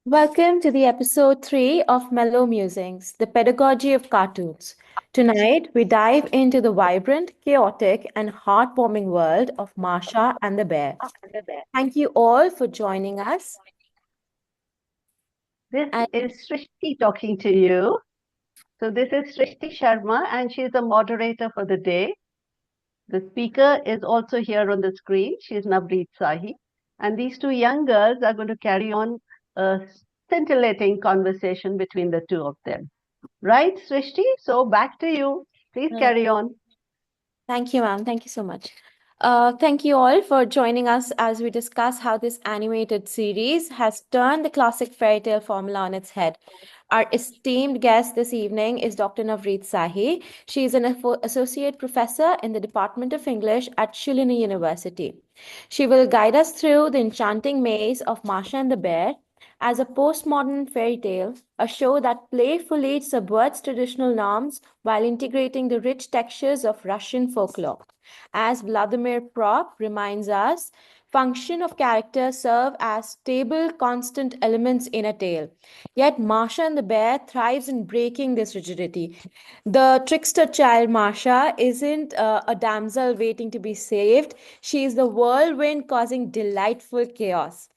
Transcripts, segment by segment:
Welcome to the episode 3 of Mellow Musings, the pedagogy of cartoons. Tonight, we dive into the vibrant, chaotic, and heartwarming world of Masha and the Bear. Thank you all for joining us. This And is Srishti talking to you. So, this is Srishti Sharma, and she's the moderator for the day. The speaker is also here on the screen. She's Navreet Sahi. And these two young girls are going to carry on a scintillating conversation between the two of them. Right, Srishti? So, back to you. Please uh, carry on. Thank you, ma'am. Thank you so much. Thank you all for joining us as we discuss how this animated series has turned the classic fairy tale formula on its head. Our esteemed guest this evening is Dr. Navreet Sahi. She is an associate professor in the Department of English at Shillini University. She will guide us through the enchanting maze of Masha and the Bear as a postmodern fairy tale, a show that playfully subverts traditional norms while integrating the rich textures of Russian folklore. As Vladimir Prop reminds us, function of characters serve as stable, constant elements in a tale. Yet Masha and the Bear thrives in breaking this rigidity. The trickster child Masha isn't a damsel waiting to be saved. She is the whirlwind causing delightful chaos.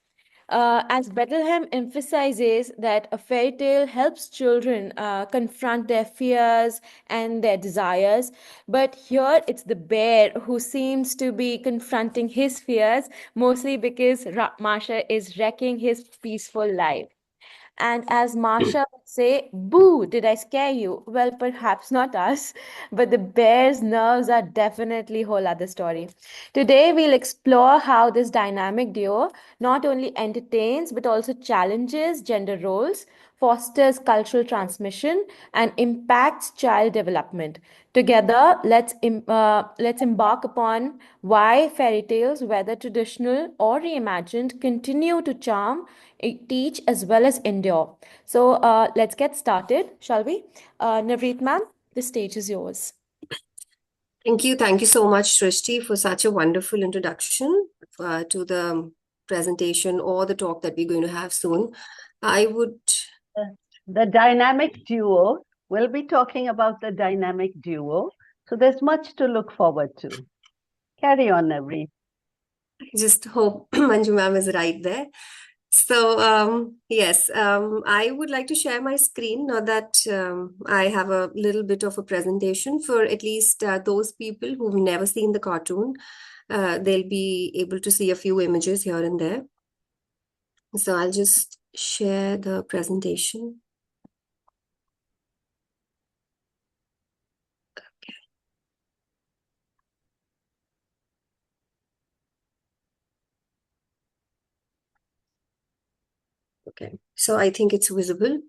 As Bethlehem emphasizes that a fairy tale helps children confront their fears and their desires, but here it's the bear who seems to be confronting his fears, mostly because Masha is wrecking his peaceful life. And as Marsha would say, boo, did I scare you? Well, perhaps not us, but the bear's nerves are definitely a whole other story. Today, we'll explore how this dynamic duo not only entertains but also challenges gender roles, fosters cultural transmission, and impacts child development. Together, let's embark upon why fairy tales, whether traditional or reimagined, continue to charm, teach, as well as endure. So let's get started, shall we? Navreet ma'am, the stage is yours. Thank you. Thank you so much, Srishti, for such a wonderful introduction to the presentation or the talk that we're going to have soon. I would The dynamic duo. We'll be talking about the dynamic duo. So, there's much to look forward to. Carry on, Navreet. just hope Manju ma'am is right there. So, yes, I would like to share my screen now that I have a little bit of a presentation for at least those people who've never seen the cartoon. They'll be able to see a few images here and there. So I'll just share the presentation. Okay, so I think it's visible.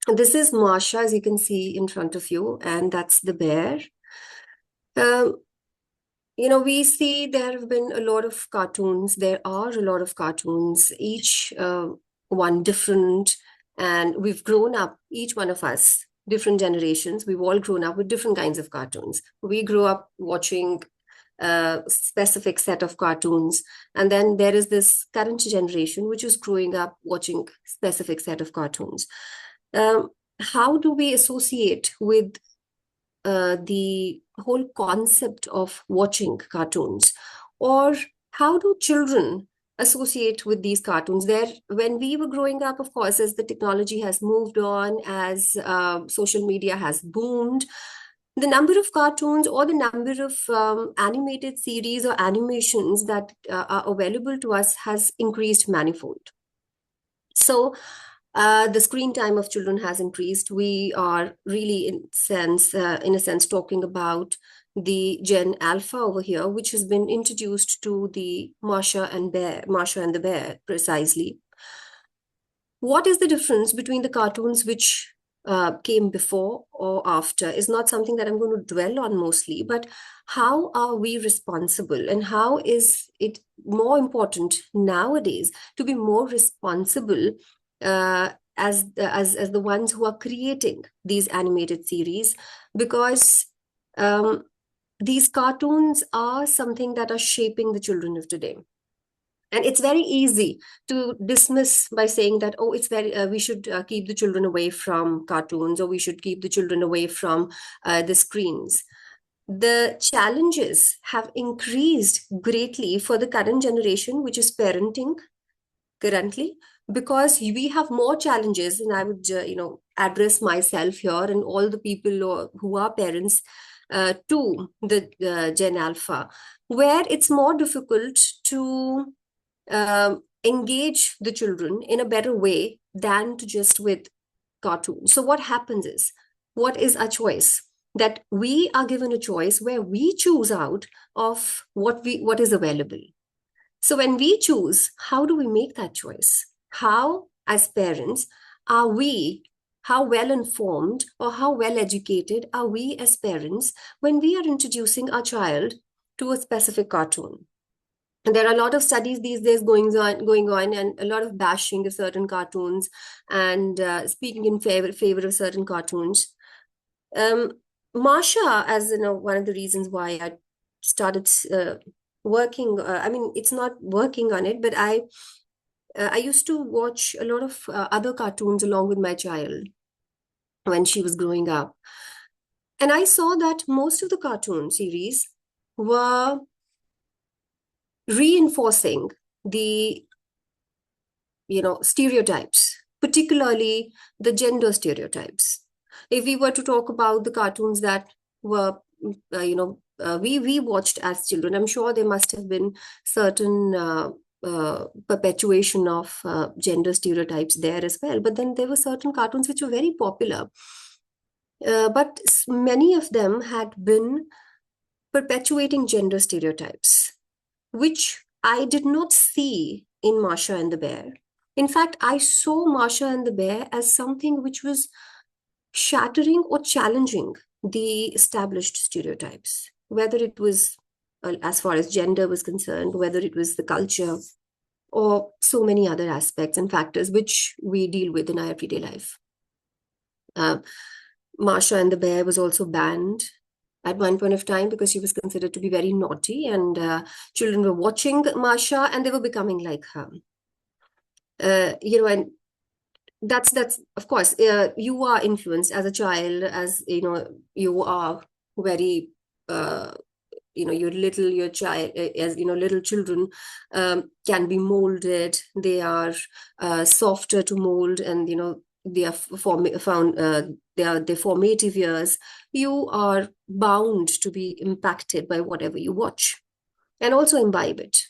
This is Masha, as you can see in front of you, and that's the bear. We see there have been a lot of cartoons. There are a lot of cartoons, each one different, and we've grown up, each one of us, different generations. We've all grown up with different kinds of cartoons. We grew up watching a specific set of cartoons, and then there is this current generation which is growing up watching specific set of cartoons. How do we associate with the whole concept of watching cartoons, or how do children associate with these cartoons? There, when we were growing up, of course, as the technology has moved on, as social media has boomed, the number of cartoons or the number of animated series or animations that are available to us has increased manifold. So the screen time of children has increased. We are really, in a sense, talking about the Gen Alpha over here, which has been introduced to the Masha and the Bear, precisely. What is the difference between the cartoons which came before or after is not something that I'm going to dwell on mostly, but how are we responsible, and how is it more important nowadays to be more responsible as the ones who are creating these animated series, because these cartoons are something that are shaping the children of today. And it's very easy to dismiss by saying that, oh, it's very, we should keep the children away from cartoons, or we should keep the children away from the screens. The challenges have increased greatly for the current generation, which is parenting currently, because we have more challenges. And I would, address myself here and all the people who are parents to the Gen Alpha, where it's more difficult to engage the children in a better way than to just with cartoons. So what happens is, what is a choice? That we are given a choice where we choose out of what is available. So when we choose, how do we make that choice? How, as parents, are we, how well informed or how well educated are we as parents when we are introducing our child to a specific cartoon? And there are a lot of studies these days going on, and a lot of bashing of certain cartoons, and speaking in favor of certain cartoons. Masha, as you know, one of the reasons why I started working. I mean, it's not working on it, but I used to watch a lot of other cartoons along with my child when she was growing up, and I saw that most of the cartoon series were reinforcing the stereotypes, particularly the gender stereotypes. If we were to talk about the cartoons that were we watched as children, I'm sure there must have been certain perpetuation of gender stereotypes there as well, but then there were certain cartoons which were very popular, but many of them had been perpetuating gender stereotypes, which I did not see in Masha and the Bear. In fact, I saw Masha and the Bear as something which was shattering or challenging the established stereotypes, whether it was as far as gender was concerned, whether it was the culture, or so many other aspects and factors which we deal with in our everyday life. Masha and the Bear was also banned at one point of time because she was considered to be very naughty, and children were watching Masha and they were becoming like her. And that's of course, you are influenced as a child, as you are very your child, as little children can be molded. They are softer to mold, and they are found they are the formative years. You are bound to be impacted by whatever you watch and also imbibe it,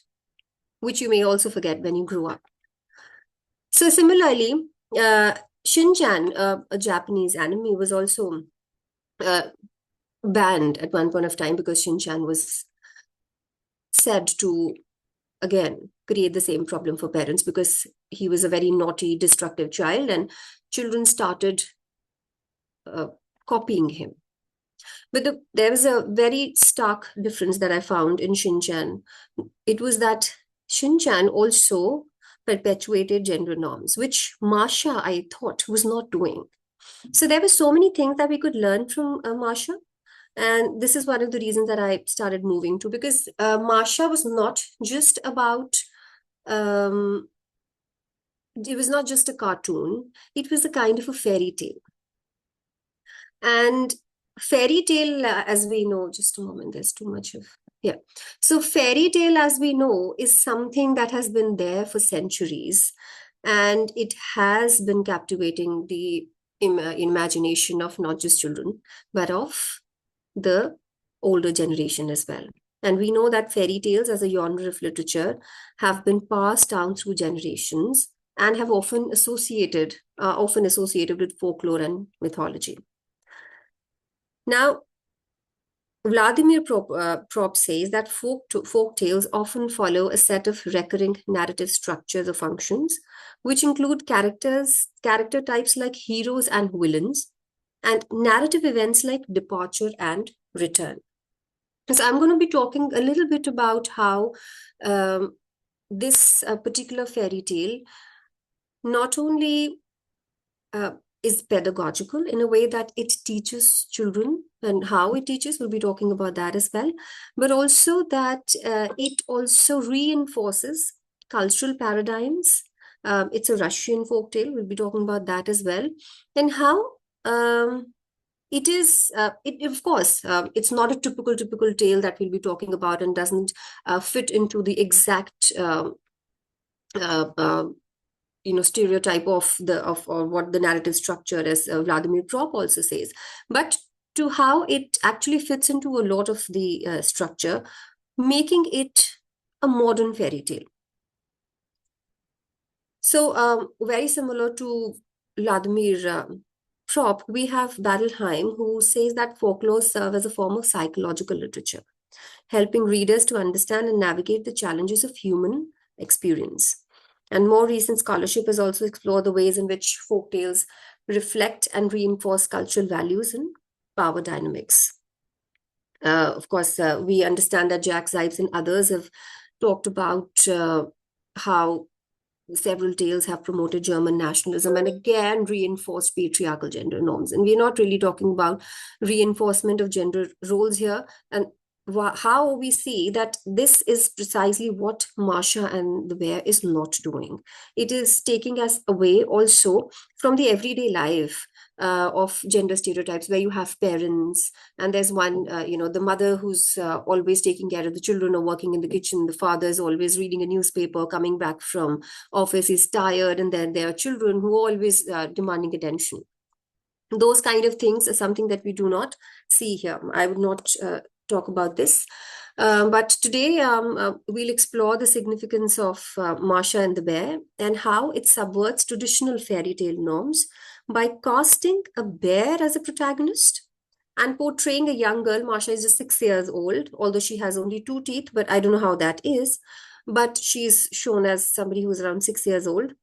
which you may also forget when you grow up. So similarly, Shin-chan, a Japanese anime, was also banned at one point of time because Shin-chan was said to, again, create the same problem for parents because he was a very naughty, destructive child, and children started copying him. But there was a very stark difference that I found in Shin-chan. It was that Shin-chan also perpetuated gender norms, which Masha, I thought, was not doing. So there were so many things that we could learn from Masha. And this is one of the reasons that I started moving to, because Masha was not just about, it was not just a cartoon, it was a kind of a fairy tale. And fairy tale, as we know, just a moment, there's too much of, yeah. So fairy tale, as we know, is something that has been there for centuries, and it has been captivating the imagination of not just children, but of the older generation as well. And we know that fairy tales as a genre of literature have been passed down through generations and have often associated with folklore and mythology. Now, Vladimir Prop says that folk tales often follow a set of recurring narrative structures or functions, which include character types like heroes and villains, and narrative events like departure and return. So I'm going to be talking a little bit about how this particular fairy tale not only is pedagogical in a way that it teaches children, and how it teaches, we'll be talking about that as well, but also that it also reinforces cultural paradigms. It's a Russian folktale. We'll be talking about that as well, and how it is. Of course, it's not a typical tale that we'll be talking about, and doesn't fit into the exact uh, uh, stereotype of or what the narrative structure, as Vladimir Prop also says, but to how it actually fits into a lot of the structure, making it a modern fairy tale. So very similar to Vladimir Prop, we have Badelheim, who says that folklore serve as a form of psychological literature, helping readers to understand and navigate the challenges of human experience. And more recent scholarship has also explored the ways in which folk tales reflect and reinforce cultural values and power dynamics. Of course, we understand that Jack Zipes and others have talked about how several tales have promoted German nationalism and again reinforced patriarchal gender norms. And we're not really talking about reinforcement of gender roles here. And how we see that this is precisely what Masha and the Bear is not doing. It is taking us away also from the everyday life of gender stereotypes, where you have parents, and there's one, the mother who's always taking care of the children or working in the kitchen. The father is always reading a newspaper, coming back from office, is tired, and then there are children who are always demanding attention. Those kind of things are something that we do not see here. I would not talk about this. But today we'll explore the significance of Masha and the Bear and how it subverts traditional fairy tale norms by casting a bear as a protagonist and portraying a young girl. Masha is just 6 years old, although she has only 2 teeth, but I don't know how that is. But she's shown as somebody who's around 6 years old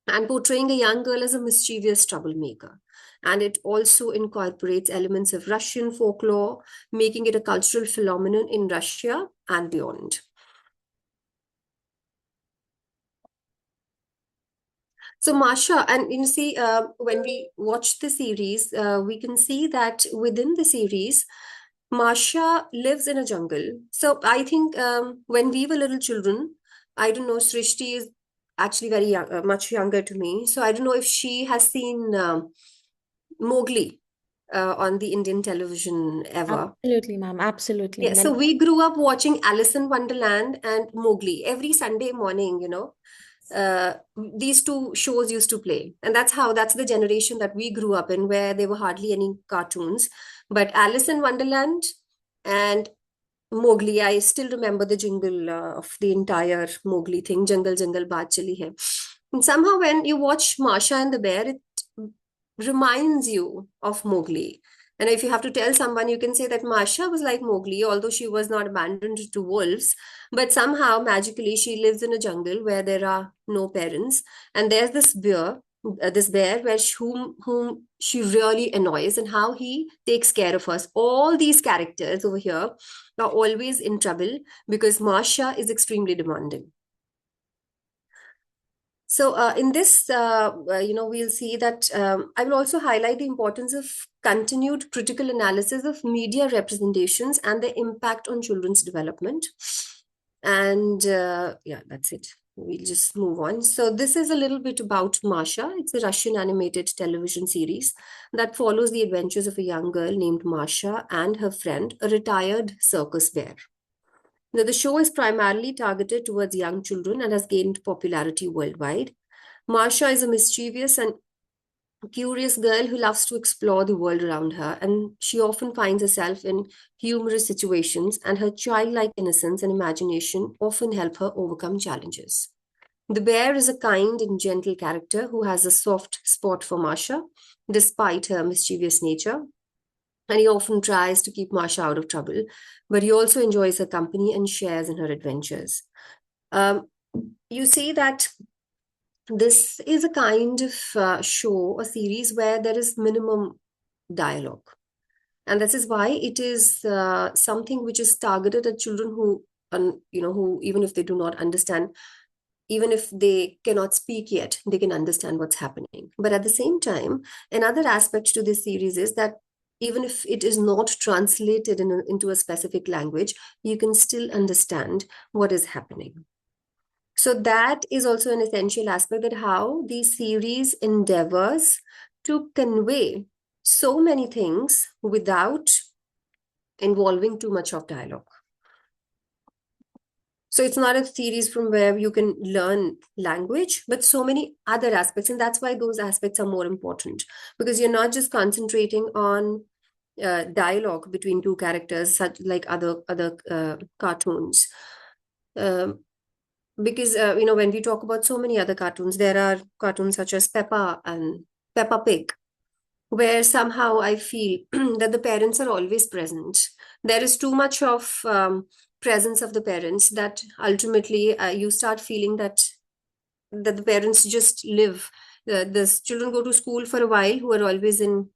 and portraying a young girl as a mischievous troublemaker. And it also incorporates elements of Russian folklore, making it a cultural phenomenon in Russia and beyond. So Masha, and you see, when we watch the series, we can see that within the series, Masha lives in a jungle. So I think when we were little children, I don't know, Srishti is actually very young, much younger to me. So I don't know if she has seen Mowgli on the Indian television ever. Absolutely, ma'am. Absolutely. Yeah, so we grew up watching Alice in Wonderland and Mowgli every Sunday morning, these two shows used to play. And that's the generation that we grew up in, where there were hardly any cartoons. But Alice in Wonderland and Mowgli, I still remember the jingle of the entire Mowgli thing, Jungle Jungle Baat Chali Hai. And somehow when you watch Masha and the Bear, it reminds you of Mowgli. And if you have to tell someone, you can say that Masha was like Mowgli, although she was not abandoned to wolves. But somehow, magically, she lives in a jungle where there are no parents. And there's this bear whom she really annoys, and how he takes care of us. All these characters over here are always in trouble because Masha is extremely demanding. So in this, we'll see that I will also highlight the importance of continued critical analysis of media representations and their impact on children's development. And yeah, that's it. We'll just move on. So this is a little bit about Masha. It's a Russian animated television series that follows the adventures of a young girl named Masha and her friend, a retired circus bear. Now, the show is primarily targeted towards young children and has gained popularity worldwide. Masha is a mischievous and curious girl who loves to explore the world around her, and she often finds herself in humorous situations, and her childlike innocence and imagination often help her overcome challenges. The bear is a kind and gentle character who has a soft spot for Masha, despite her mischievous nature. And he often tries to keep Masha out of trouble, but he also enjoys her company and shares in her adventures. You see that this is a kind of show, a series where there is minimum dialogue. And this is why it is something which is targeted at children who, who, even if they do not understand, even if they cannot speak yet, they can understand what's happening. But at the same time, another aspect to this series is that even if it is not translated into a specific language, you can still understand what is happening. So that is also an essential aspect, that how the series endeavors to convey so many things without involving too much of dialogue. So it's not a series from where you can learn language, but so many other aspects. And that's why those aspects are more important, because you're not just concentrating on dialogue between two characters, such like other cartoons. Um, because when we talk about so many other cartoons, there are cartoons such as Peppa and Peppa Pig, where somehow I feel that the parents are always present. There is too much of presence of the parents, that ultimately you start feeling that the parents just live. The children go to school for a while, who are always in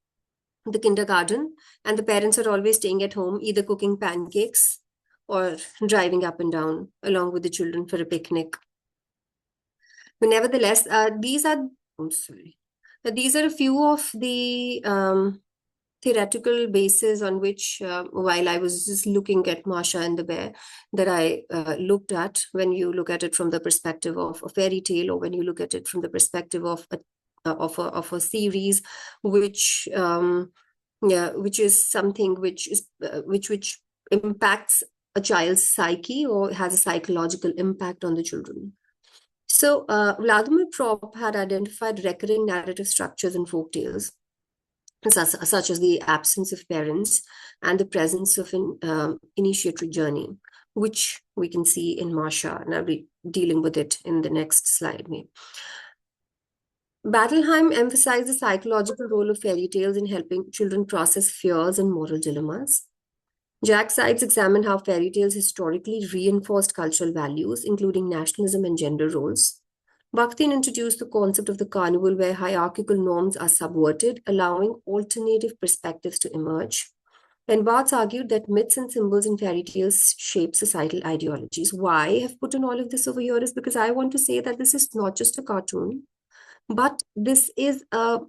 the kindergarten, and the parents are always staying at home, either cooking pancakes or driving up and down along with the children for a picnic. But nevertheless, I'm sorry. These are a few of the theoretical basis on which, while I was just looking at Masha and the Bear, that I looked at when you look at it from the perspective of a fairy tale, or when you look at it from the perspective of a series, which which is something which is which impacts a child's psyche, or has a psychological impact on the children. So, Vladimir Prop had identified recurring narrative structures in folk tales, such as the absence of parents and the presence of an initiatory journey, which we can see in Masha, and I'll be dealing with it in the next slide. Battleheim emphasized the psychological role of fairy tales in helping children process fears and moral dilemmas. Jack Sides examined how fairy tales historically reinforced cultural values, including nationalism and gender roles. Bakhtin introduced the concept of the carnival, where hierarchical norms are subverted, allowing alternative perspectives to emerge. And Barthes argued that myths and symbols in fairy tales shape societal ideologies. Why I have put in all of this over here is because I want to say that this is not just a cartoon, but this is a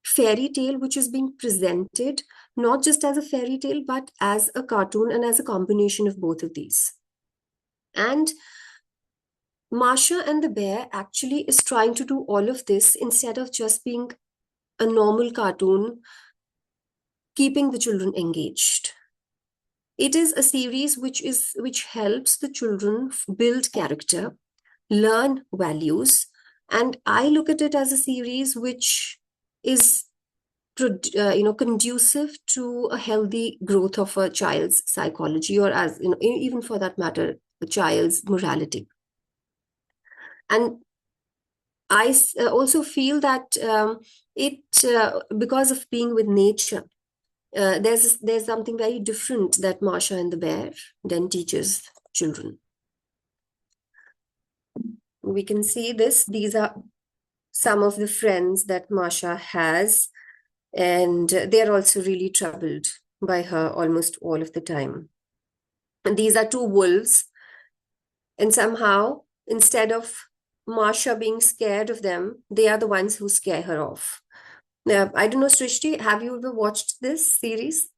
fairy tale which is being presented not just as a fairy tale, but as a cartoon, and as a combination of both of these. And Masha and the Bear actually is trying to do all of this instead of just being a normal cartoon, keeping the children engaged. It is a series which helps the children build character, learn values, and I look at it as a series which is conducive to a healthy growth of a child's psychology, or, as even for that matter, a child's morality. And I also feel that because of being with nature, there's something very different that Masha and the Bear then teaches children. We can see this. These are some of the friends that Masha has, and they're also really troubled by her almost all of the time. And these are two wolves, and somehow, instead of Masha being scared of them, they are the ones who scare her off. Now, I don't know, Srishti, have you ever watched this series?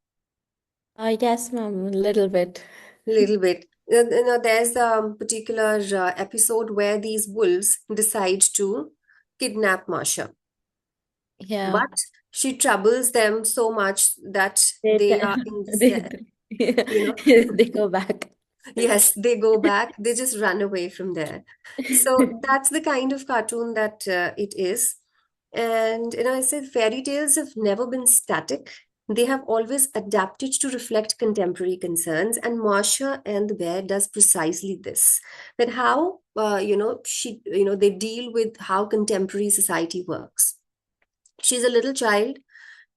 Yes, ma'am, a little bit. Little bit. There's a particular episode where these wolves decide to kidnap Masha, Yeah. but she troubles them so much that They, they are te- in they, despair. You know, they go back. yes, they go back. They just run away from there. So that's the kind of cartoon that it is. And I said fairy tales have never been static. They have always adapted to reflect contemporary concerns. And Marsha and the Bear does precisely this. That how they deal with how contemporary society works. She's a little child,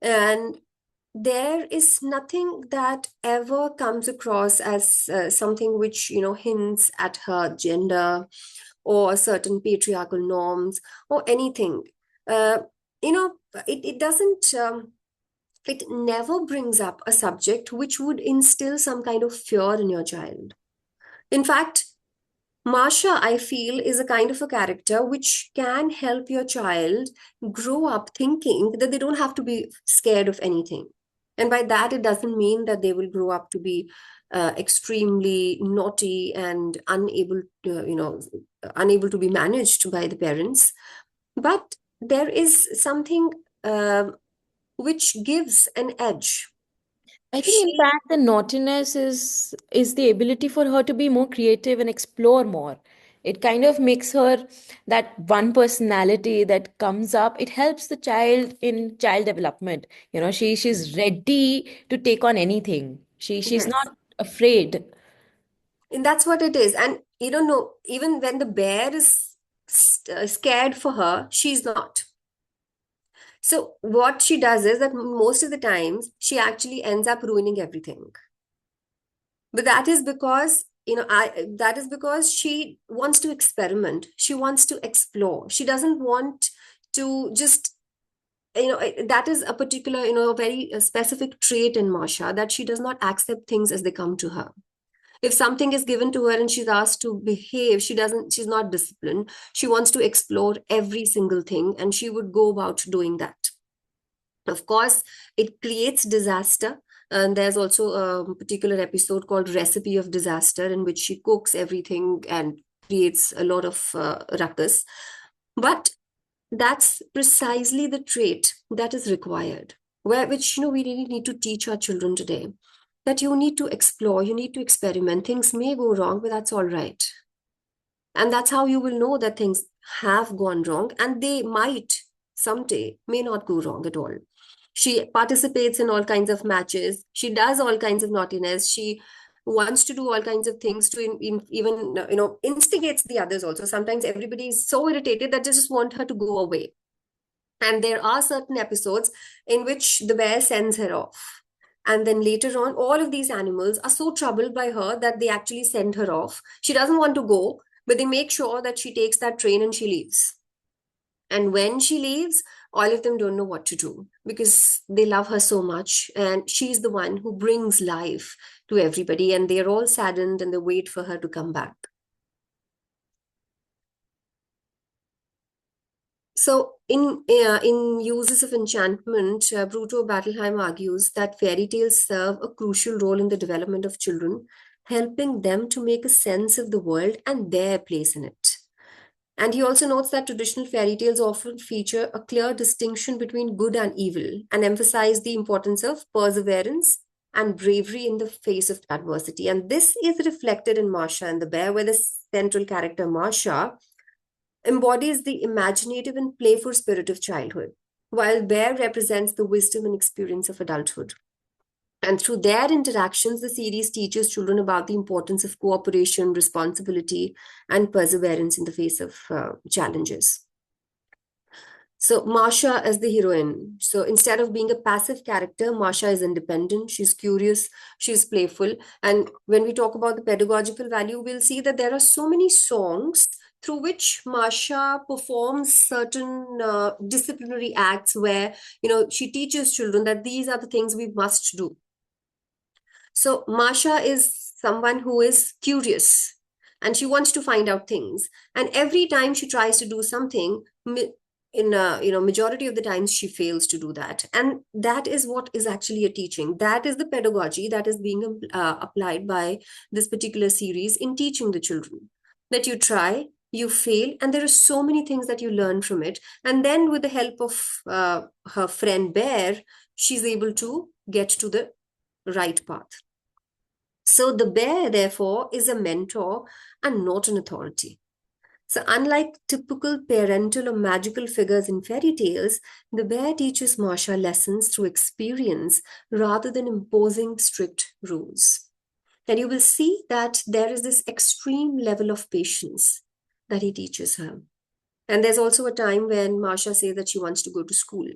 and there is nothing that ever comes across as something which hints at her gender, or certain patriarchal norms, or anything. uh, you know it doesn't it never brings up a subject which would instill some kind of fear in your child. In fact, Marsha, I feel, is a kind of a character which can help your child grow up thinking that they don't have to be scared of anything. And by that, it doesn't mean that they will grow up to be extremely naughty and unable to be managed by the parents. But there is something which gives an edge. I think, in She fact, the naughtiness is the ability for her to be more creative and explore more. It kind of makes her that one personality that comes up. It helps the child in child development. She's ready to take on anything. She's Yes, not afraid. and that's what it is. And you don't know, even when the bear is scared for her, she's not. So what she does is that most of the times she actually ends up ruining everything. But that is because, that is because she wants to experiment. She wants to explore. She doesn't want to just, that is a particular, very specific trait in Masha, that she does not accept things as they come to her. If something is given to her and she's asked to behave, she's not disciplined. She wants to explore every single thing, and she would go about doing that. Of course, it creates disaster. And there's also a particular episode called Recipe of Disaster, in which she cooks everything and creates a lot of ruckus. But that's precisely the trait that is required, which we really need to teach our children today. That you need to explore, you need to experiment. Things may go wrong, but that's all right. And that's how you will know that things have gone wrong, and they might someday may not go wrong at all. She participates in all kinds of matches. She does all kinds of naughtiness. She wants to do all kinds of things to even instigates the others also. Sometimes everybody is so irritated that they just want her to go away. And there are certain episodes in which the bear sends her off. And then later on, all of these animals are so troubled by her that they actually send her off. She doesn't want to go, but they make sure that she takes that train and she leaves. And when she leaves, all of them don't know what to do because they love her so much. And she's the one who brings life to everybody. And they're all saddened and they wait for her to come back. So, in Uses of Enchantment, Bruto Bettelheim argues that fairy tales serve a crucial role in the development of children, helping them to make a sense of the world and their place in it. And he also notes that traditional fairy tales often feature a clear distinction between good and evil and emphasize the importance of perseverance and bravery in the face of adversity. And this is reflected in Masha and the Bear, where the central character, Masha, embodies the imaginative and playful spirit of childhood, while Bear represents the wisdom and experience of adulthood. And through their interactions, the series teaches children about the importance of cooperation, responsibility, and perseverance in the face of challenges. So Masha as the heroine. So instead of being a passive character, Masha is independent. She's curious. She's playful. And when we talk about the pedagogical value, we'll see that there are so many songs through which Masha performs certain disciplinary acts where, she teaches children that these are the things we must do. So Masha is someone who is curious and she wants to find out things. And every time she tries to do something, majority of the times she fails to do that. And that is what is actually a teaching. That is the pedagogy that is being applied by this particular series in teaching the children. That you try, you fail, and there are so many things that you learn from it. And then with the help of her friend Bear, she's able to get to the right path. So the bear, therefore, is a mentor and not an authority. So unlike typical parental or magical figures in fairy tales, the bear teaches Masha lessons through experience rather than imposing strict rules. And you will see that there is this extreme level of patience that he teaches her. And there's also a time when Masha says that she wants to go to school.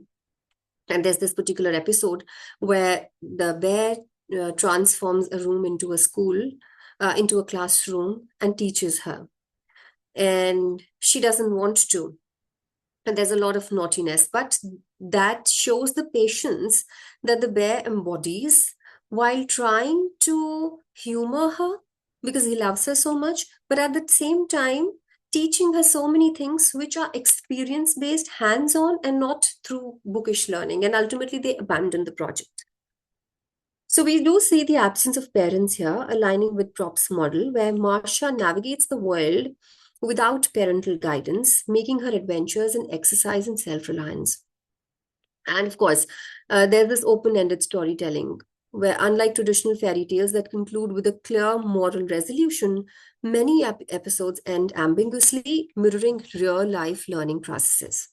And there's this particular episode where the bear transforms a room into a school, into a classroom, and teaches her. And she doesn't want to. And there's a lot of naughtiness, but that shows the patience that the bear embodies while trying to humor her because he loves her so much, but at the same time, teaching her so many things which are experience based, hands on, and not through bookish learning. And ultimately, they abandon the project. So we do see the absence of parents here, aligning with Prop's model, where Masha navigates the world without parental guidance, making her adventures an exercise in self-reliance. And of course, there's this open-ended storytelling, where unlike traditional fairy tales that conclude with a clear moral resolution, many episodes end ambiguously, mirroring real-life learning processes.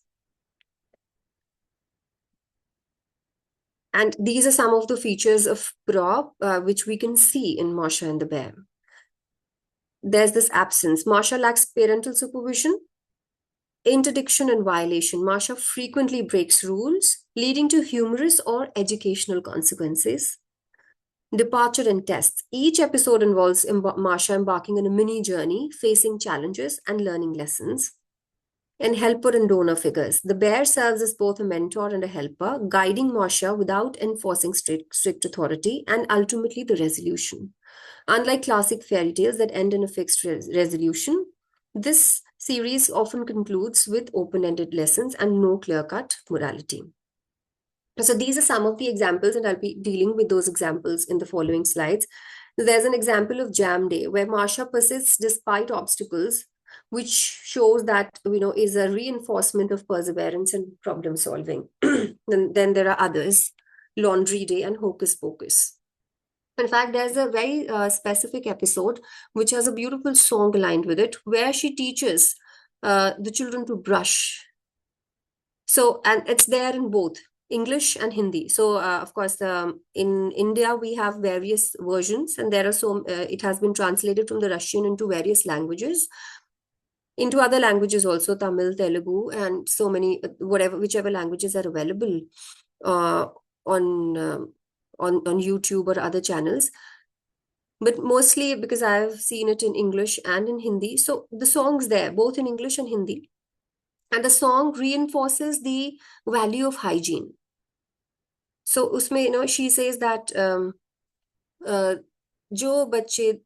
And these are some of the features of prop which we can see in Masha and the Bear. There's this absence. Masha lacks parental supervision, interdiction, and violation. Masha frequently breaks rules, leading to humorous or educational consequences. Departure and tests. Each episode involves Masha embarking on a mini journey, facing challenges and learning lessons. And helper and donor figures. The bear serves as both a mentor and a helper, guiding Masha without enforcing strict authority and ultimately the resolution. Unlike classic fairy tales that end in a fixed resolution, this series often concludes with open-ended lessons and no clear-cut morality. So these are some of the examples, and I'll be dealing with those examples in the following slides. There's an example of Jam Day, where Masha persists despite obstacles, which shows that, is a reinforcement of perseverance and problem solving. Then there are others, Laundry Day and Hocus Pocus. In fact, there's a very specific episode which has a beautiful song aligned with it, where she teaches the children to brush. So, and it's there in both English and Hindi. So, of course, in India, we have various versions, and there are it has been translated from the Russian into various languages, into other languages also, Tamil, Telugu, and so many, whichever languages are available on YouTube or other channels. But mostly because I've seen it in English and in Hindi. So the song's there, both in English and Hindi. And the song reinforces the value of hygiene. So usme, she says that jo bacche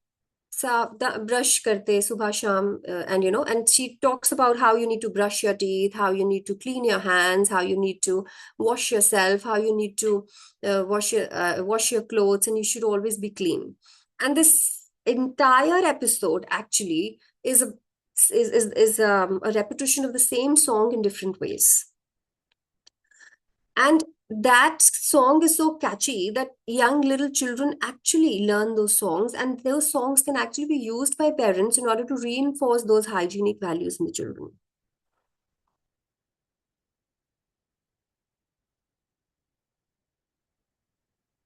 brush karte subha sham, and she talks about how you need to brush your teeth, how you need to clean your hands, how you need to wash yourself, how you need to wash your clothes, and you should always be clean. And this entire episode actually is a repetition of the same song in different ways. And that song is so catchy that young little children actually learn those songs, and those songs can actually be used by parents in order to reinforce those hygienic values in the children.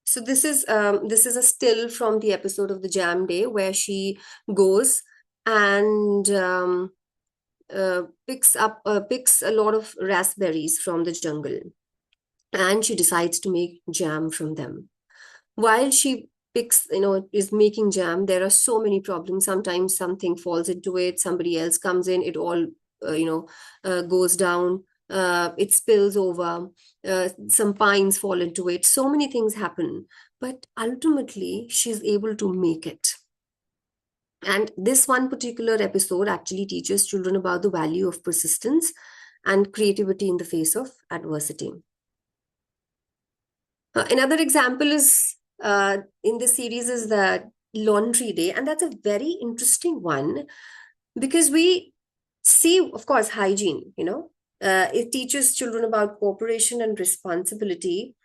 So this is a still from the episode of the Jam Day, where she goes and picks a lot of raspberries from the jungle, and she decides to make jam from them. While she is making jam, there are so many problems. Sometimes something falls into it, somebody else comes in, it all goes down, it spills over, some pines fall into it, so many things happen, but ultimately she's able to make it. And this one particular episode actually teaches children about the value of persistence and creativity in the face of adversity. Another example is in this series is the Laundry Day, and that's a very interesting one because we see, of course, hygiene. It teaches children about cooperation and responsibility.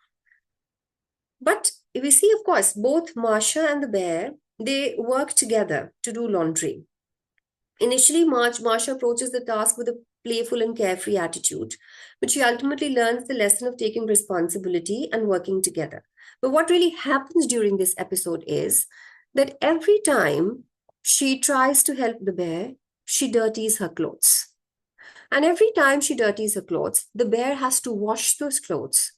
But we see, of course, both Masha and the bear, they work together to do laundry. Initially, Masha approaches the task with a playful and carefree attitude, but she ultimately learns the lesson of taking responsibility and working together. But what really happens during this episode is that every time she tries to help the bear, she dirties her clothes. And every time she dirties her clothes, the bear has to wash those clothes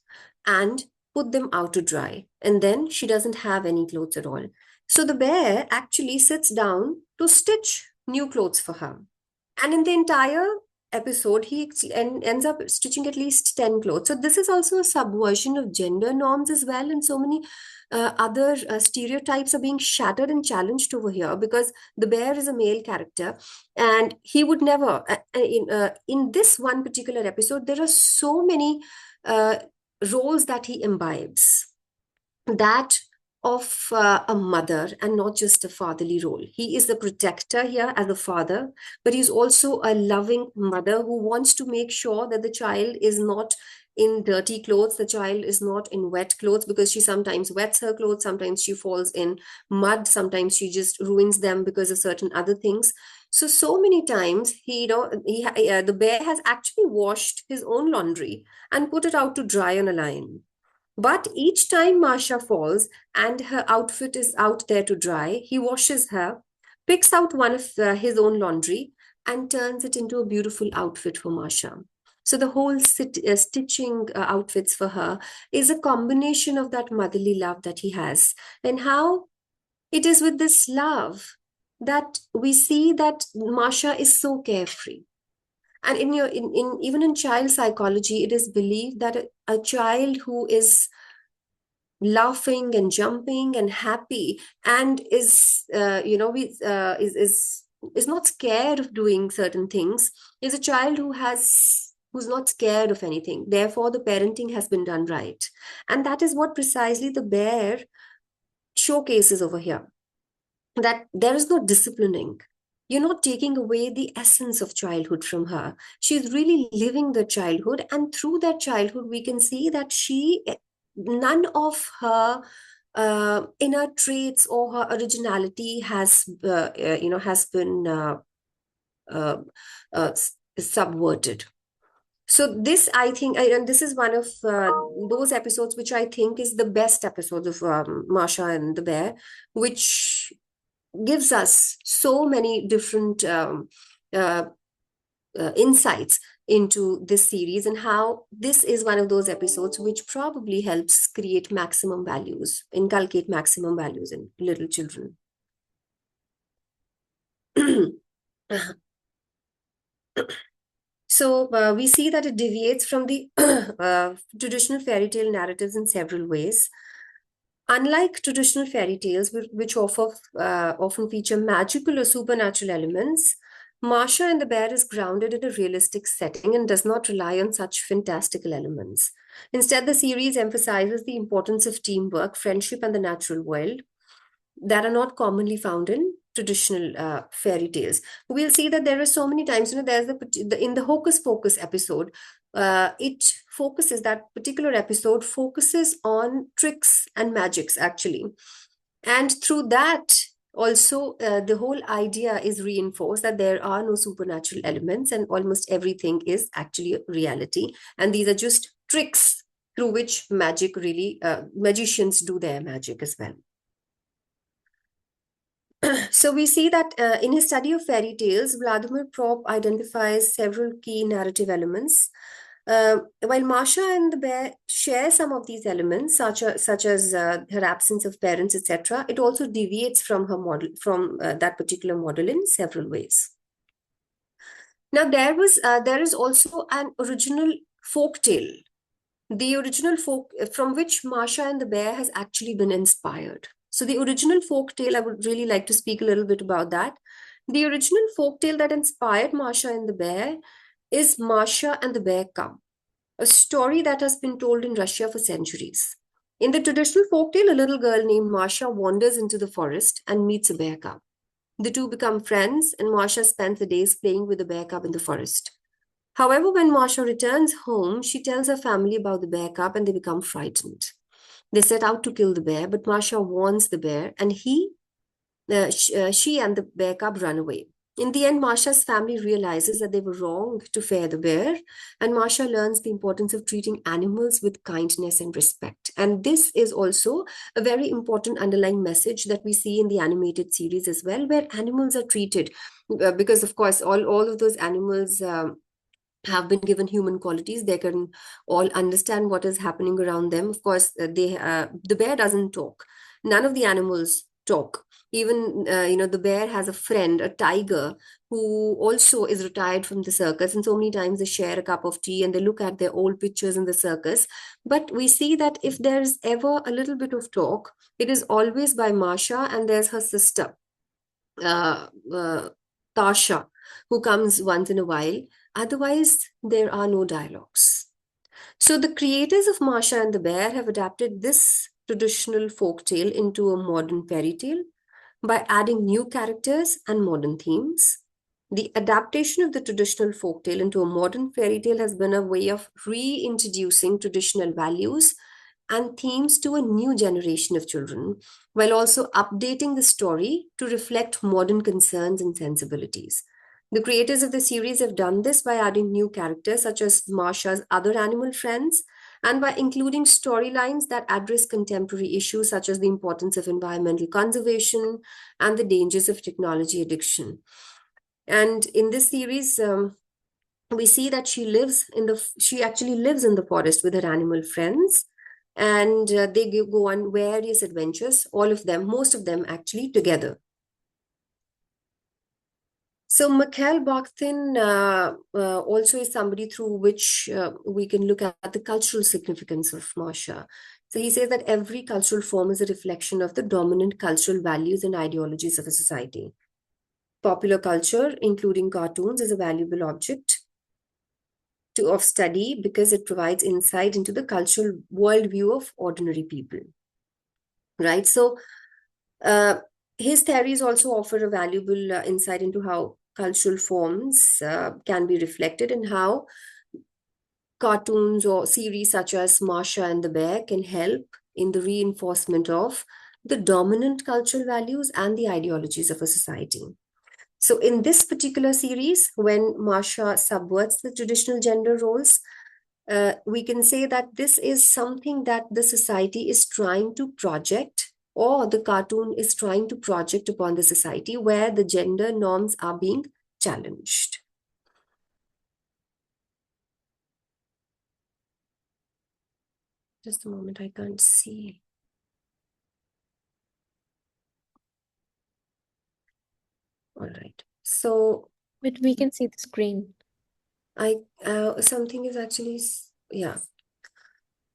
and put them out to dry. And then she doesn't have any clothes at all. So the bear actually sits down to stitch new clothes for her. And in the entire episode, he ends up stitching at least 10 clothes. So this is also a subversion of gender norms as well. And so many other stereotypes are being shattered and challenged over here, because the bear is a male character and he would never, in this one particular episode, there are so many roles that he imbibes that of a mother and not just a fatherly role. He is the protector here as a father, but he's also a loving mother who wants to make sure that the child is not in dirty clothes, the child is not in wet clothes, because she sometimes wets her clothes, sometimes she falls in mud, sometimes she just ruins them because of certain other things. So many times the bear has actually washed his own laundry and put it out to dry on a line. But each time Masha falls and her outfit is out there to dry, he washes her, picks out one of his own laundry, and turns it into a beautiful outfit for Masha. So the whole stitching outfits for her is a combination of that motherly love that he has. And how it is with this love that we see that Masha is so carefree. And in even in child psychology, it is believed that a child who is laughing and jumping and happy and is is not scared of doing certain things is a child who's not scared of anything. Therefore the parenting has been done right, and that is what precisely the bear showcases over here, that there is no disciplining. You're not taking away the essence of childhood from her. She's really living the childhood, and through that childhood we can see that none of her inner traits or her originality has been uh, subverted. So this, I think, and this is one of those episodes which I think is the best episode of Masha and the Bear, which gives us so many different uh, insights into this series, and how this is one of those episodes which probably helps create maximum values, inculcate maximum values in little children. So we see that it deviates from the traditional fairy tale narratives in several ways. Unlike traditional fairy tales, which often feature magical or supernatural elements, Masha and the Bear is grounded in a realistic setting and does not rely on such fantastical elements. Instead, the series emphasizes the importance of teamwork, friendship, and the natural world that are not commonly found in traditional fairy tales. We'll see that there are so many times, there's in the Hocus Pocus episode, that particular episode focuses on tricks and magics, actually. And through that, also, the whole idea is reinforced that there are no supernatural elements and almost everything is actually reality. And these are just tricks through which magicians do their magic as well. So we see that in his study of fairy tales, Vladimir Prop identifies several key narrative elements. While Masha and the Bear share some of these elements, such as her absence of parents, etc., it also deviates from her model, from that particular model in several ways. Now, there is also an original folk tale, the original folk from which Masha and the Bear has actually been inspired. So the original folk tale, I would really like to speak a little bit about that. The original folk tale that inspired Masha and the Bear is Masha and the Bear Cub, a story that has been told in Russia for centuries. In the traditional folktale, a little girl named Masha wanders into the forest and meets a bear cub. The two become friends, and Masha spends the days playing with the bear cub in the forest. However, when Masha returns home, she tells her family about the bear cub and they become frightened. They set out to kill the bear, but Masha warns the bear, and she and the bear cub run away. In the end, Masha's family realizes that they were wrong to fear the bear, and Masha learns the importance of treating animals with kindness and respect. And this is also a very important underlying message that we see in the animated series as well, where animals are treated, because of course, all of those animals have been given human qualities. They can all understand what is happening around them. Of course, the bear doesn't talk. None of the animals talk. Even the bear has a friend, a tiger, who also is retired from the circus, and so many times they share a cup of tea and they look at their old pictures in the circus. But we see that if there's ever a little bit of talk, it is always by Masha, and there's her sister, uh, uh, Tasha, who comes once in a while. Otherwise, there are no dialogues. So the creators of Masha and the Bear have adapted this traditional folktale into a modern fairy tale by adding new characters and modern themes. The adaptation of the traditional folktale into a modern fairy tale has been a way of reintroducing traditional values and themes to a new generation of children, while also updating the story to reflect modern concerns and sensibilities. The creators of the series have done this by adding new characters such as Masha's other animal friends and by including storylines that address contemporary issues such as the importance of environmental conservation and the dangers of technology addiction. And in this series, we see that she actually lives in the forest with her animal friends, and they go on various adventures, all of them, most of them actually together. So Mikhail Bakhtin also is somebody through which we can look at the cultural significance of Masha. So he says that every cultural form is a reflection of the dominant cultural values and ideologies of a society. Popular culture, including cartoons, is a valuable object of study because it provides insight into the cultural worldview of ordinary people. Right? So his theories also offer a valuable insight into how cultural forms can be reflected and how cartoons or series such as Masha and the Bear can help in the reinforcement of the dominant cultural values and the ideologies of a society. So in this particular series, when Masha subverts the traditional gender roles, we can say that this is something that the society is trying to project, or the cartoon is trying to project upon the society where the gender norms are being challenged. Just a moment, I can't see. All right. So, But we can see the screen. something is actually, yeah.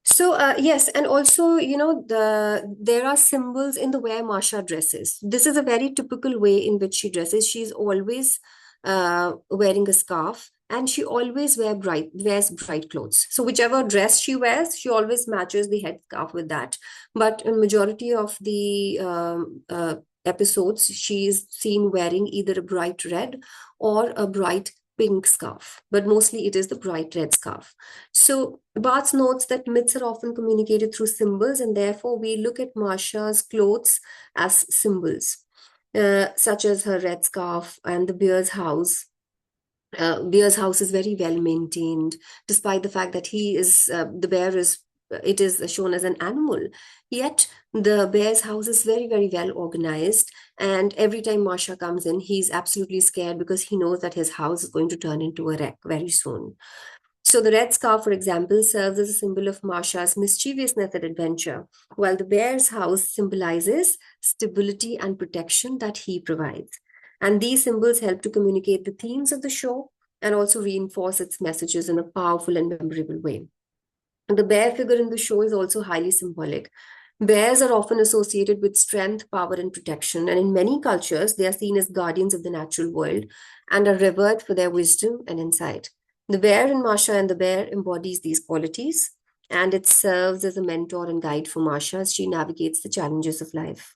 So yes, and also, there are symbols in the way Masha dresses. This is a very typical way in which she dresses. She's always wearing a scarf, and she always wears bright clothes. So whichever dress she wears, she always matches the headscarf with that. But in majority of the episodes, she is seen wearing either a bright red or a bright pink scarf, but mostly it is the bright red scarf. So Barth notes that myths are often communicated through symbols, and therefore we look at Masha's clothes as symbols, such as her red scarf and the bear's house. Bear's house is very well maintained, despite the fact that the bear is, it is shown as an animal. Yet the bear's house is very, very well organized. And every time Masha comes in, he's absolutely scared because he knows that his house is going to turn into a wreck very soon. So the red scarf, for example, serves as a symbol of Masha's mischievousness at adventure, while the bear's house symbolizes stability and protection that he provides. And these symbols help to communicate the themes of the show and also reinforce its messages in a powerful and memorable way. And the bear figure in the show is also highly symbolic. Bears are often associated with strength, power, and protection, and in many cultures, they are seen as guardians of the natural world and are revered for their wisdom and insight. The bear in Masha and the Bear embodies these qualities, and it serves as a mentor and guide for Masha as she navigates the challenges of life.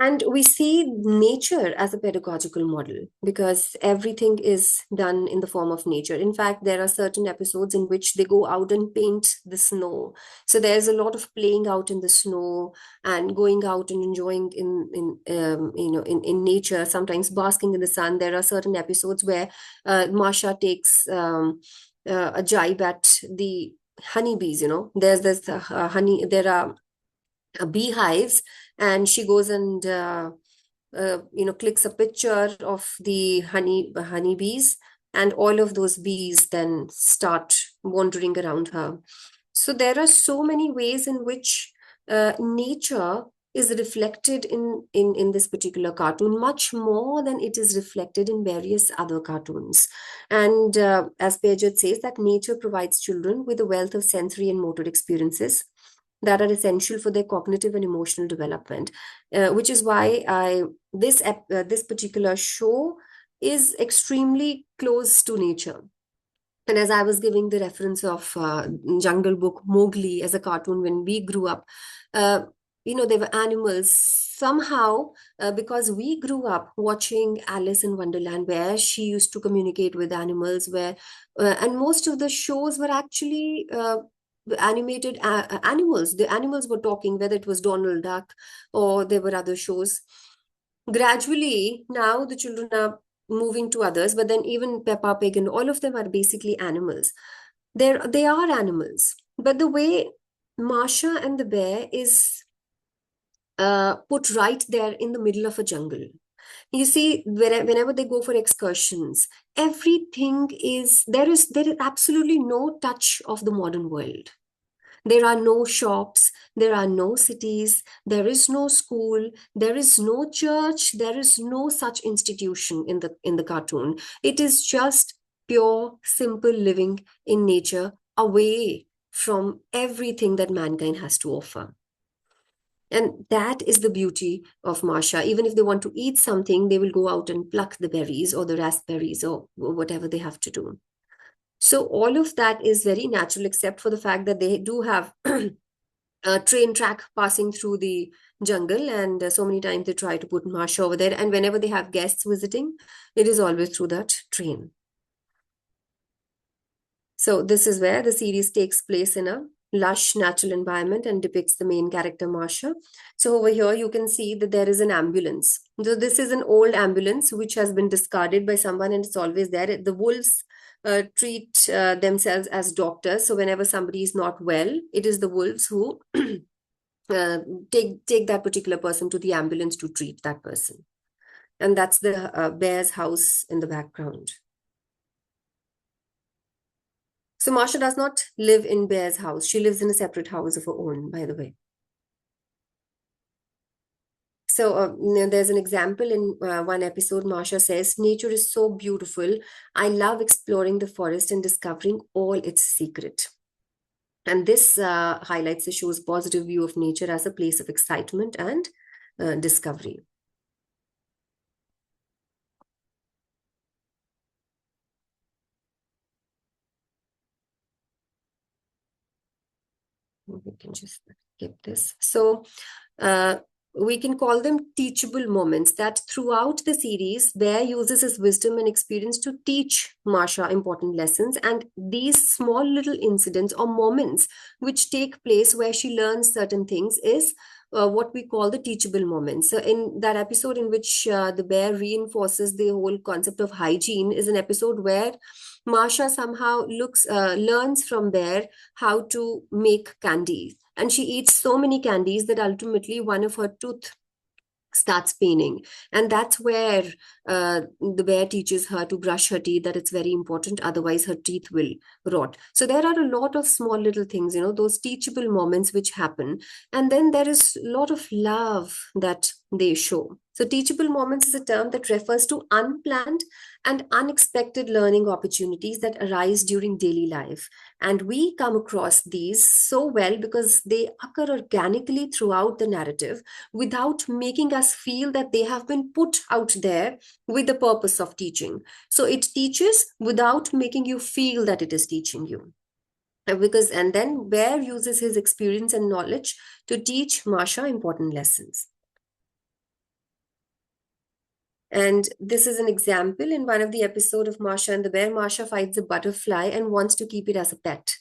And we see nature as a pedagogical model because everything is done in the form of nature. In fact, there are certain episodes in which they go out and paint the snow. So there's a lot of playing out in the snow and going out and enjoying in nature, sometimes basking in the sun. There are certain episodes where Masha takes a jibe at the honeybees. There's this honey, there are beehives, and she goes and clicks a picture of the honeybees, and all of those bees then start wandering around her. So there are so many ways in which nature is reflected in this particular cartoon, much more than it is reflected in various other cartoons. And as Pejat says, that nature provides children with a wealth of sensory and motor experiences that are essential for their cognitive and emotional development, which is why this particular show is extremely close to nature. And as I was giving the reference of Jungle Book, Mowgli as a cartoon when we grew up, uh, they were animals. Somehow, because we grew up watching Alice in Wonderland, where she used to communicate with animals, and most of the shows were actually animated animals. The animals were talking, whether it was Donald Duck or there were other shows. Gradually, now the children are moving to others, but then even Peppa Pig and all of them are basically animals. They are animals, but the way Masha and the bear is put right there in the middle of a jungle. You see, whenever they go for excursions, everything is there is absolutely no touch of the modern world. There are no shops, there are no cities, there is no school, there is no church, there is no such institution in the cartoon. It is just pure, simple living in nature, away from everything that mankind has to offer. And that is the beauty of Masha. Even if they want to eat something, they will go out and pluck the berries or the raspberries or whatever they have to do. So all of that is very natural, except for the fact that they do have a train track passing through the jungle, and so many times they try to put Masha over there. And whenever they have guests visiting, it is always through that train. So this is where the series takes place in a lush natural environment and depicts the main character Masha. So over here you can see that there is an ambulance. So this is an old ambulance which has been discarded by someone, and it's always there. The wolves treat themselves as doctors. So whenever somebody is not well, it is the wolves who take that particular person to the ambulance to treat that person. And that's the bear's house in the background. So Masha does not live in Bear's house. She lives in a separate house of her own, by the way. So there's an example in one episode. Masha says, "Nature is so beautiful. I love exploring the forest and discovering all its secret." And this highlights the show's positive view of nature as a place of excitement and discovery. We can just skip this. So we can call them teachable moments, that throughout the series, Bear uses his wisdom and experience to teach Masha important lessons. And these small little incidents or moments which take place where she learns certain things is what we call the teachable moments. So in that episode in which the bear reinforces the whole concept of hygiene is an episode where Masha somehow learns from Bear how to make candies. And she eats so many candies that ultimately one of her tooth starts paining. And that's where the bear teaches her to brush her teeth, that it's very important, otherwise her teeth will rot. So there are a lot of small little things, those teachable moments which happen. And then there is a lot of love that they show. So teachable moments is a term that refers to unplanned and unexpected learning opportunities that arise during daily life. And we come across these so well because they occur organically throughout the narrative without making us feel that they have been put out there with the purpose of teaching. So it teaches without making you feel that it is teaching you. And then Bear uses his experience and knowledge to teach Masha important lessons. And this is an example in one of the episodes of Masha and the Bear. Masha finds a butterfly and wants to keep it as a pet.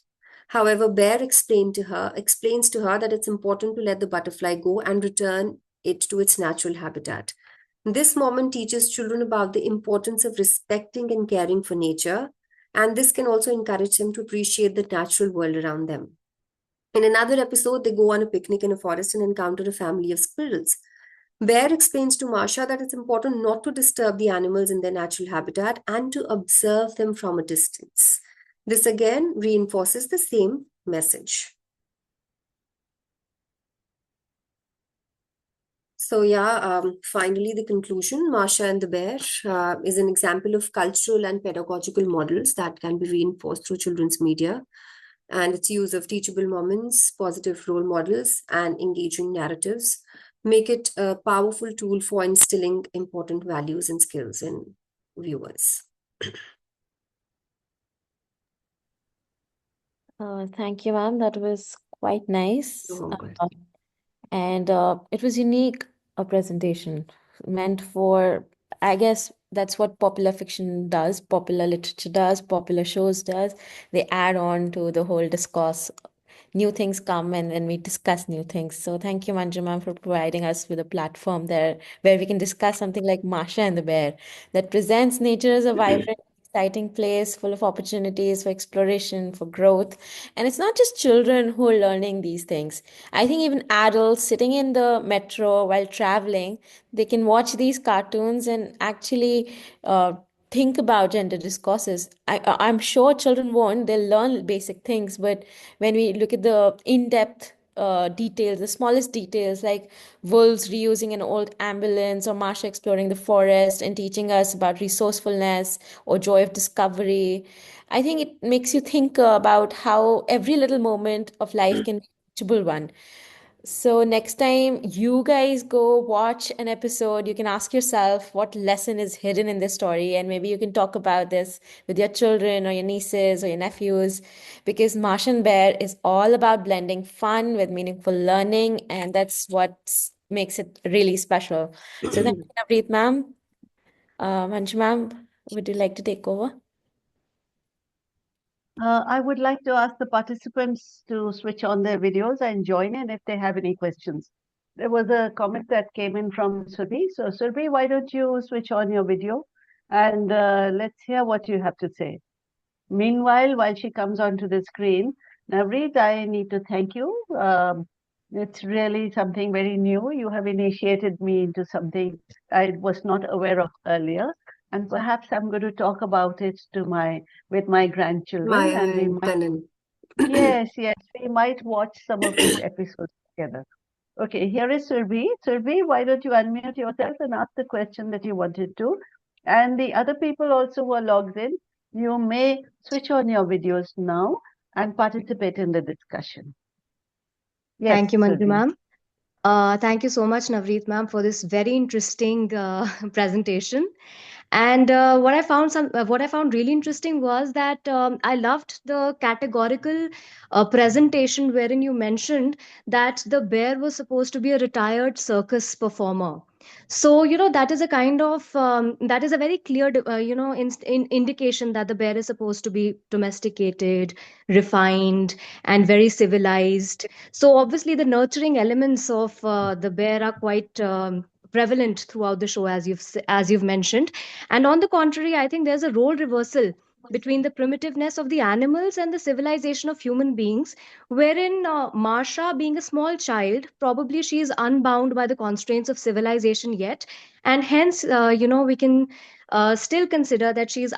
However, Bear explains to her that it's important to let the butterfly go and return it to its natural habitat. This moment teaches children about the importance of respecting and caring for nature, and this can also encourage them to appreciate the natural world around them. In another episode, they go on a picnic in a forest and encounter a family of squirrels. Bear explains to Masha that it's important not to disturb the animals in their natural habitat and to observe them from a distance. This again reinforces the same message. So finally the conclusion, Masha and the Bear is an example of cultural and pedagogical models that can be reinforced through children's media, and its use of teachable moments, positive role models, and engaging narratives make it a powerful tool for instilling important values and skills in viewers. Thank you, ma'am. That was quite nice. You're welcome. And it was unique a presentation meant for, I guess that's what popular fiction does, popular literature does, popular shows does. They add on to the whole discourse. New things come and then we discuss new things. So thank you, Manju ma'am, for providing us with a platform there where we can discuss something like Masha and the Bear that presents nature as a vibrant, exciting place full of opportunities for exploration, for growth. And it's not just children who are learning these things. I think even adults sitting in the metro while traveling, they can watch these cartoons and actually think about gender discourses. I'm sure children won't, they'll learn basic things, but when we look at the in-depth details, the smallest details, like wolves reusing an old ambulance, or Marsha exploring the forest and teaching us about resourcefulness or joy of discovery, I think it makes you think about how every little moment of life can be a teachable one. So next time you guys go watch an episode, you can ask yourself what lesson is hidden in this story, and maybe you can talk about this with your children or your nieces or your nephews, because Martian Bear is all about blending fun with meaningful learning, and that's what makes it really special. So thank you, Navreet ma'am. Manju ma'am, would you like to take over? I would like to ask the participants to switch on their videos and join in if they have any questions. There was a comment that came in from Surbhi. So, Surbhi, why don't you switch on your video and let's hear what you have to say. Meanwhile, while she comes onto the screen, Navreet, I need to thank you. It's really something very new. You have initiated me into something I was not aware of earlier, and perhaps I'm going to talk about it to my with my grandchildren, Maya and we and might, Kanan. yes, we might watch some of these episodes together. Okay, here is Surbhi. Surbhi, why don't you unmute yourself and ask the question that you wanted to? And the other people also who are logged in, you may switch on your videos now and participate in the discussion. Yes, Thank you, Manju Surbhi. ma'am. Thank you so much, Navreet ma'am, for this very interesting presentation. And what I found really interesting was that I loved the categorical presentation wherein you mentioned that the bear was supposed to be a retired circus performer. So that is a kind of that is a very clear indication that the bear is supposed to be domesticated, refined, and very civilized. So obviously the nurturing elements of the bear are quite prevalent throughout the show, as you've mentioned. And on the contrary, I think there's a role reversal between the primitiveness of the animals and the civilization of human beings, wherein Marsha, being a small child, probably she is unbound by the constraints of civilization yet, and hence, we can still consider that she is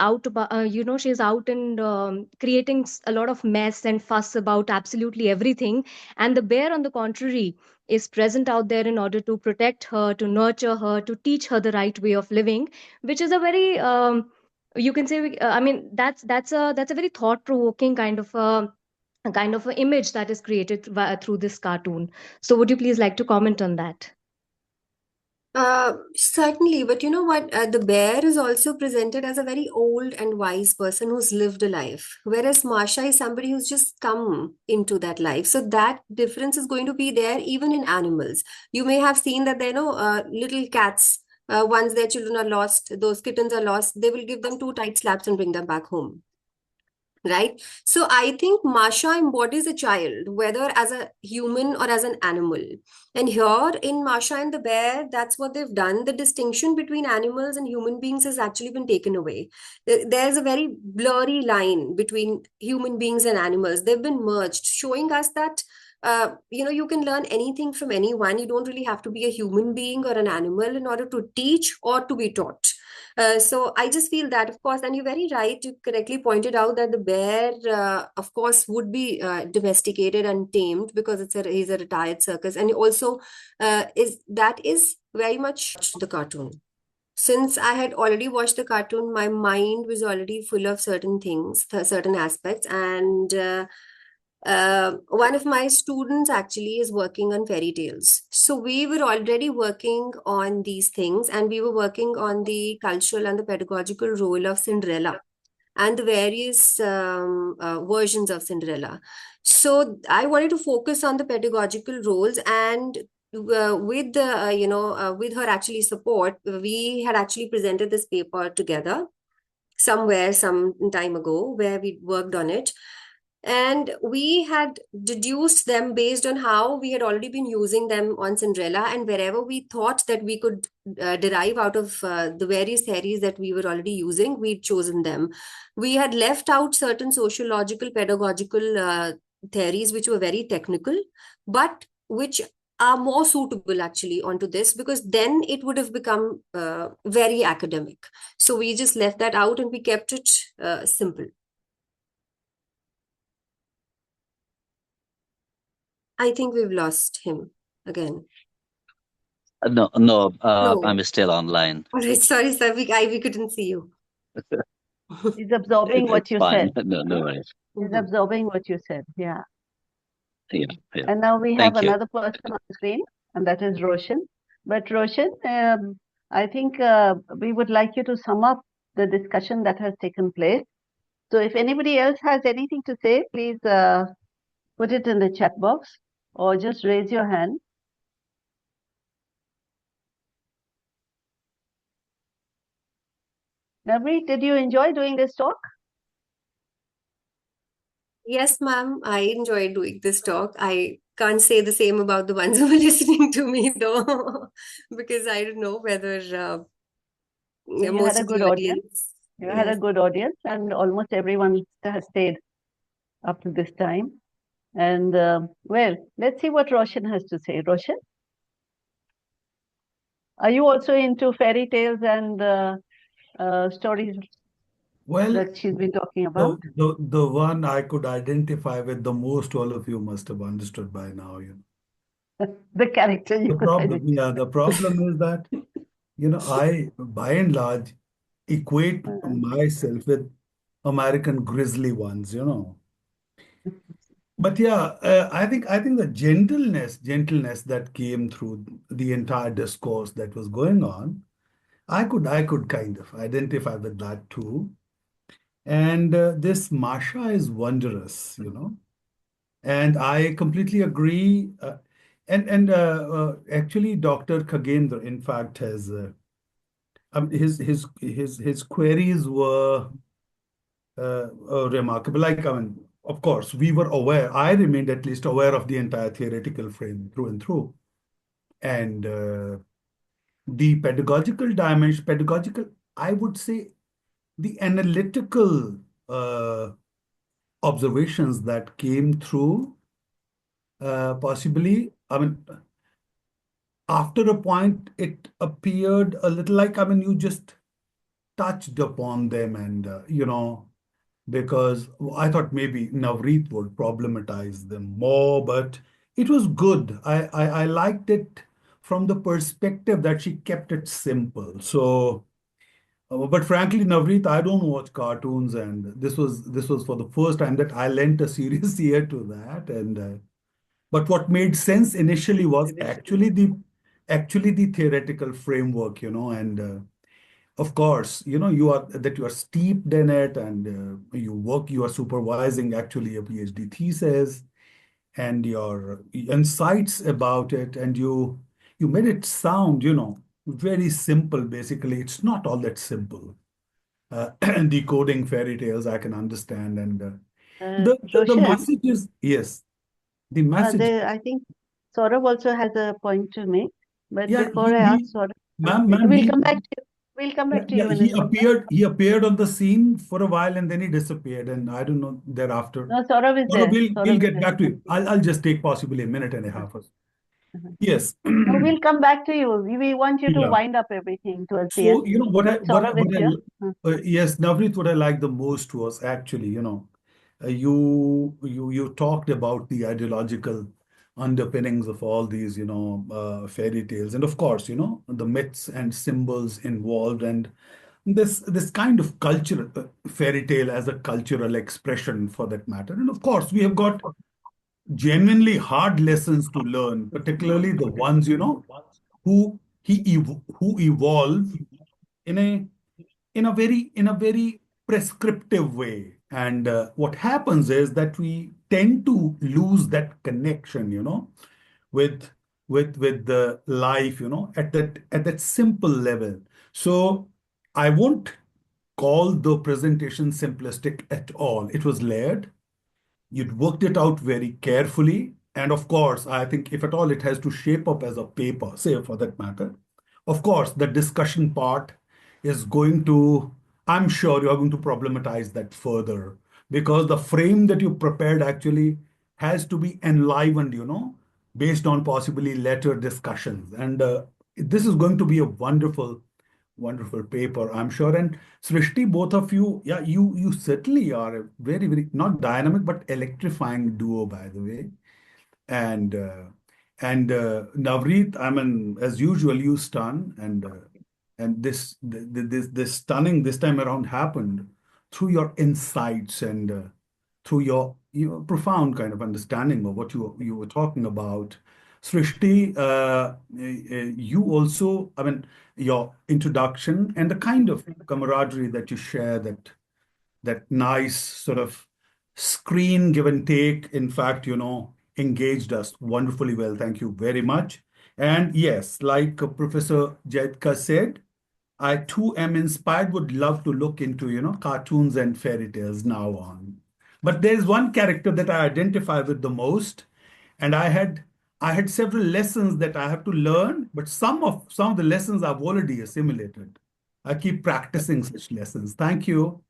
she is out and creating a lot of mess and fuss about absolutely everything. And the bear, on the contrary, is present out there in order to protect her, to nurture her, to teach her the right way of living, which is a very you can say I mean that's a very thought provoking kind of a image that is created through this cartoon. So would you please like to comment on that? Certainly, but you know what? The bear is also presented as a very old and wise person who's lived a life, whereas Masha is somebody who's just come into that life. So that difference is going to be there even in animals. You may have seen that there are little cats. Once their children are lost, those kittens are lost, they will give them two tight slaps and bring them back home. Right? So I think Masha embodies a child, whether as a human or as an animal. And here in Masha and the Bear, that's what they've done. The distinction between animals and human beings has actually been taken away. There's a very blurry line between human beings and animals. They've been merged, showing us that you can learn anything from anyone. You don't really have to be a human being or an animal in order to teach or to be taught. So I just feel that, of course, and you're very right. You correctly pointed out that the bear, of course, would be domesticated and tamed because he's a retired circus, and also is very much the cartoon. Since I had already watched the cartoon, my mind was already full of certain things, certain aspects, and one of my students actually is working on fairy tales. So we were already working on these things, and we were working on the cultural and the pedagogical role of Cinderella. and the various versions of Cinderella. So I wanted to focus on the pedagogical roles, and with the with her actually support, we had actually presented this paper together somewhere some time ago where we worked on it, and we had deduced them based on how we had already been using them on Cinderella, and wherever we thought that we could derive out of the various theories that we were already using, we'd chosen them. We had left out certain sociological, pedagogical theories which were very technical, but which are more suitable actually onto this, because then it would have become very academic. So we just left that out and we kept it simple. I think we've lost him again. No, no, No. I'm still online. All right. Sorry, sir. We couldn't see you. He's absorbing what It's you fine. said. No worries. He's Mhm. absorbing what you said. Yeah. Yeah, yeah. And now we have Thank you. another person on the screen, and that is Roshan. But Roshan, I think we would like you to sum up the discussion that has taken place. So if anybody else has anything to say, please put it in the chat box or just raise your hand. Navreet, did you enjoy doing this talk? Yes, ma'am. I enjoyed doing this talk. I can't say the same about the ones who were listening to me, though, because I don't know whether You had most a of the good audience. audience. You had a Yes. good audience, and almost everyone has stayed up to this time. And well, let's see what Roshan has to say. Roshan, are you also into fairy tales and stories Well, that she's been talking about? the one I could identify with the most, all of you must have understood by now, you know. The character you could The problem is that, you know, I by and large equate identify. myself with American grizzly ones, you know. But yeah, I think the gentleness that came through the entire discourse that was going on, I could kind of identify with that too. And this Masha is wondrous, you know. And I completely agree. And actually, Dr. Khagendra, in fact, has his queries were remarkable. Like, I mean, of course, we were aware. I remained at least aware of the entire theoretical frame through and through, and the pedagogical dimension, pedagogical. I would say the analytical observations that came through. Possibly, I mean, after a point, it appeared a little like, I mean, you just touched upon them, and, you know, because I thought maybe Navreet would problematize them more, but it was good. I liked it from the perspective that she kept it simple. So, but frankly, Navreet, I don't watch cartoons, and this was for the first time that I lent a serious ear to that, and but what made sense initially was actually the theoretical framework, you know, and of course, you know, you are steeped in it, and you are supervising actually a PhD thesis, and your insights about it, and you made it sound, you know, very simple. Basically, it's not all that simple. Decoding fairy tales, I can understand, and the Roshan, message is yes, the message. I think Saurabh also has a point to make. But Yeah, before I ask Saurabh, ma'am, we'll come back to you. We'll come back to yeah, you in a minute. he appeared on the scene for a while and then he disappeared, and I don't know thereafter. No, Saurabh is No, no, there. we'll Saurabh is get there. back to you. I'll just take possibly a minute and a half. Uh-huh. Yes. No, we'll come back to you. We want you to Yeah. wind up everything towards the So, end. you know, what I, But what I, Saurabh is what here. yes, Navreet, what I liked the most was actually, you know, you talked about the ideological underpinnings of all these, you know, fairy tales, and of course, you know, the myths and symbols involved, and this kind of culture, fairy tale as a cultural expression for that matter. And of course, we have got genuinely hard lessons to learn, particularly the ones, you know, who evolve in a very prescriptive way. And what happens is that we tend to lose that connection, with with the life, at that simple level. So I won't call the presentation simplistic at all. It was layered. You'd worked it out very carefully. And of course, I think if at all it has to shape up as a paper, say for that matter, of course, the discussion part is going to, I'm sure you're going to problematize that further because the frame that you prepared actually has to be enlivened, based on possibly later discussions. And this is going to be a wonderful, wonderful paper, I'm sure. And Srishti, both of you, yeah, you certainly are a very, very not dynamic but electrifying duo, by the way. And Navreet, I mean, as usual, you stun, and this stunning this time around happened through your insights and through your profound kind of understanding of what you were talking about. Srishti, you also, I mean, your introduction and the kind of camaraderie that you share, that nice sort of screen give and take, in fact, engaged us wonderfully well. Thank you very much. And yes, like Professor Jaitka said, I too am inspired, would love to look into, cartoons and fairy tales now on. But there's one character that I identify with the most, and I had several lessons that I have to learn, but some of the lessons I've already assimilated. I keep practicing such lessons. Thank you.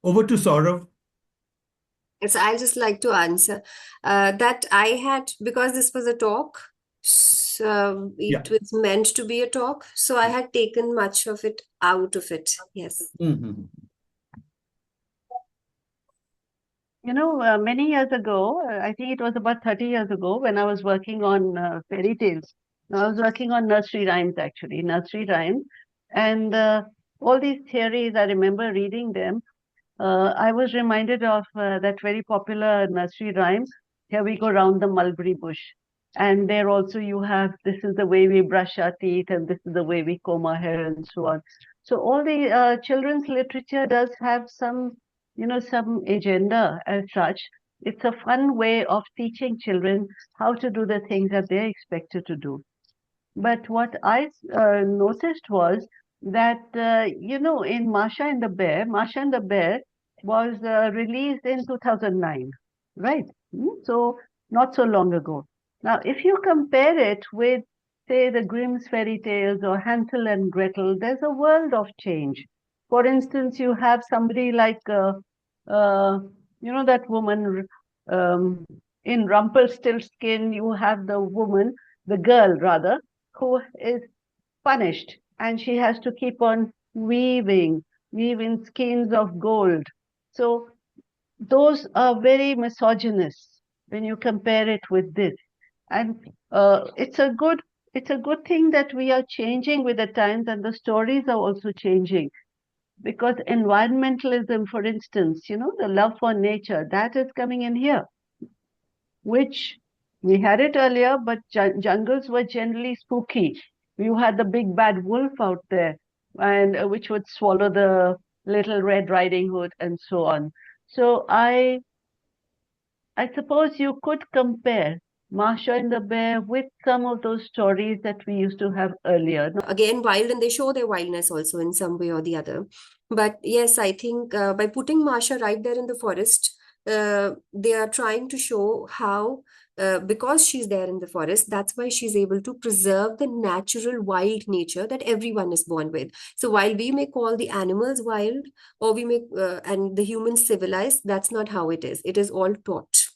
Over to Saurav. Yes, I'll just like to answer that I had, because this was a talk, so Yeah. it was meant to be a talk, so I had taken much of it out of it. Yes. Mhm. Many years ago, I think it was about 30 years ago, when I was working on fairy tales. I was working on nursery rhymes, actually, nursery rhymes. And all these theories, I remember reading them. I was reminded of that very popular nursery rhyme, Here We Go Round the Mulberry Bush. And there also you have, this is the way we brush our teeth, and this is the way we comb our hair, and so on. So all the children's literature does have some agenda as such. It's a fun way of teaching children how to do the things that they're expected to do. But what I noticed was that, in Masha and the Bear was released in 2009, right? So not so long ago. Now, if you compare it with, say, the Grimm's fairy tales or Hansel and Gretel, there's a world of change. For instance, you have somebody like, that woman in Rumpelstiltskin, you have the girl rather, who is punished, and she has to keep on weaving skeins of gold. So those are very misogynist when you compare it with this. And it's a good thing that we are changing with the times, and the stories are also changing. Because environmentalism, for instance, the love for nature, that is coming in here, which we had it earlier, but jungles were generally spooky. You had the big bad wolf out there, and which would swallow the little Red Riding Hood and so on. So I suppose you could compare Masha and the Bear with some of those stories that we used to have earlier. Again, wild, and they show their wildness also in some way or the other. But yes, I think by putting Masha right there in the forest, they are trying to show how, because she's there in the forest, that's why she's able to preserve the natural wild nature that everyone is born with. So while we may call the animals wild, or we may, and the humans civilized, that's not how it is. It is all taught.